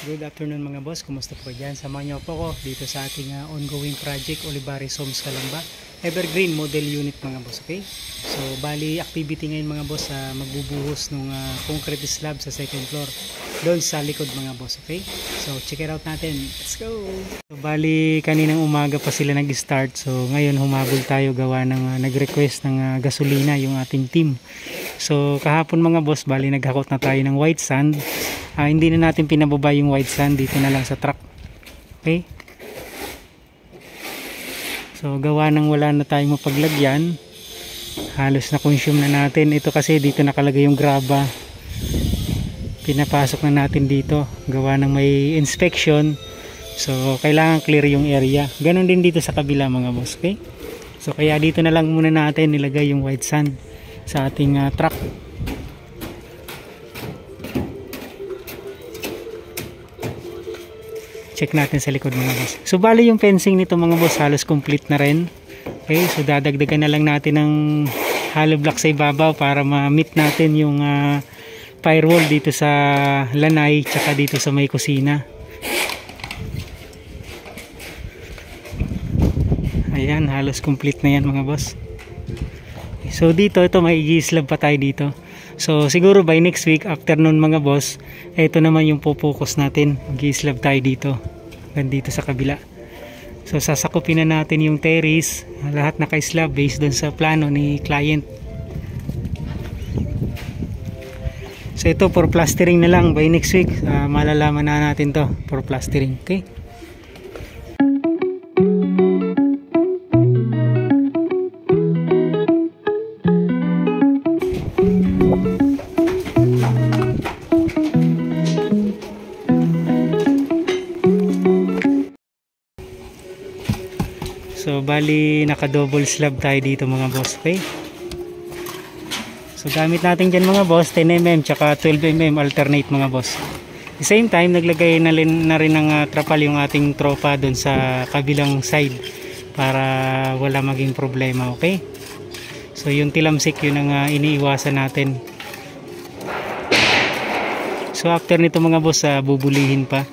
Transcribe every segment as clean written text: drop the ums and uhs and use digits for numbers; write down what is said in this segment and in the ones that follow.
Good afternoon mga boss, kumusta po dyan? Samahan niyo po ako dito sa ating ongoing project Olivares Homes Calamba Evergreen Model Unit mga boss, okay? So bali activity ngayon mga boss, magbubuhos ng concrete slab sa second floor doon sa likod mga boss, okay? So check it out natin, let's go! So bali kaninang umaga pa sila nag-start, so ngayon humabol tayo gawa ng nag-request ng gasolina yung ating team. So kahapon mga boss, bali naghakot na tayo ng white sand. Hindi na natin pinababa yung white sand, dito na lang sa truck, okay? So gawa nang wala na tayong mapaglagyan, halos na consume na natin ito kasi dito nakalagay yung graba, pinapasok na natin dito gawa ng may inspection, so kailangan clear yung area. Ganon din dito sa kabila mga boss, okay? So kaya dito na lang muna natin nilagay yung white sand sa ating truck. Check natin sa likod mga boss. So bali yung fencing nito mga boss halos complete na rin. Okay, so dadagdagan na lang natin ng hollow block sa ibabaw para ma-meet natin yung firewall dito sa lanay tsaka dito sa may kusina. Ayan, halos complete na yan mga boss. So dito, ito may i-slab pa tayo dito. So siguro by next week after nun mga boss, ito naman yung pupokus natin, mag-i-slab tayo dito dito sa kabila. So sasakupin na natin yung terrace, lahat naka-slab based dun sa plano ni client. So ito for plastering na lang, by next week malalaman na natin to for plastering, okay? So bali naka double slab tayo dito mga boss, okay? So gamit natin dyan mga boss 10mm tsaka 12mm alternate mga boss. At the same time naglagay na rin ng trapal yung ating tropa dun sa kabilang side para wala maging problema, okay? So yung tilamsik yun ang iniiwasan natin. So after nito mga boss, bubulihin pa.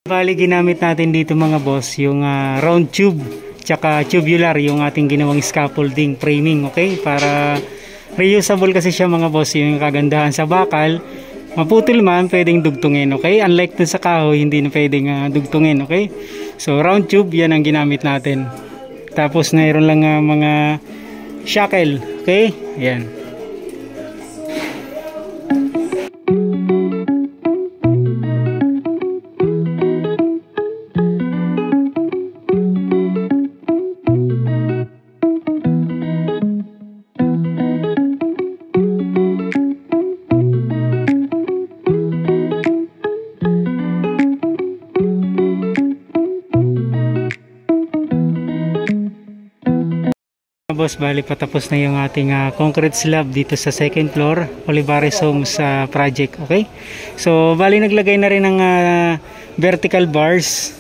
Bali ginamit natin dito mga boss yung round tube tsaka tubular yung ating ginawang scaffolding framing, okay? Para reusable kasi siya mga boss, yung kagandahan sa bakal, maputol man pwedeng dugtungin, okay? Unlike dun sa kahoy, hindi na pwedeng dugtungin, okay? So round tube yan ang ginamit natin. Tapos mayroon lang mga shackle, okay? Yan. Boss, bali patapos na yung ating concrete slab dito sa second floor Olivares Homes project, okay? So bali naglagay na rin ng vertical bars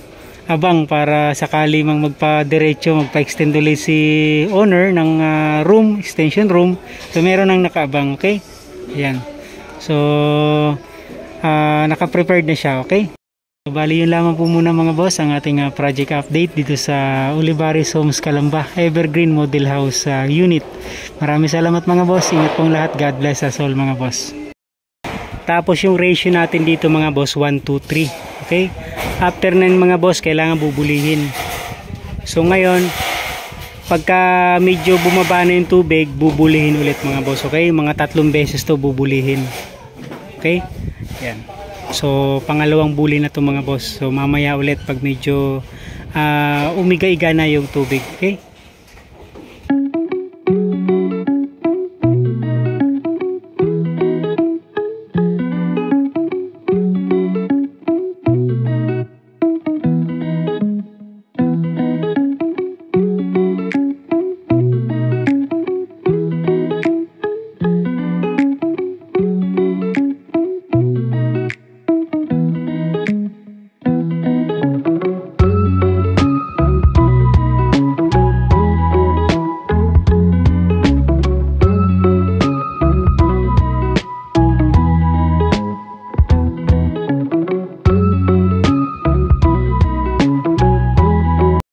abang para sakali mang magpa-diretso, magpa-extend ulit si owner ng room, extension room, so meron nang nakaabang, okay? Ayan, so naka-prepared na siya, okay? So, bali yun lamang po muna mga boss ang ating project update dito sa Olivares Homes Calamba Evergreen Model House Unit. Maraming salamat mga boss, ingat pong lahat, God bless us all mga boss. Tapos yung ratio natin dito mga boss 1, 2, 3, okay? After na mga boss kailangan bubulihin. So ngayon pagka medyo bumaba na yung tubig, bubulihin ulit mga boss, okay? Mga 3 beses to bubulihin, okay? Yan. So pangalawang buli na to mga boss. So mamaya ulit pag medyo umiga-iga na yung tubig, okay?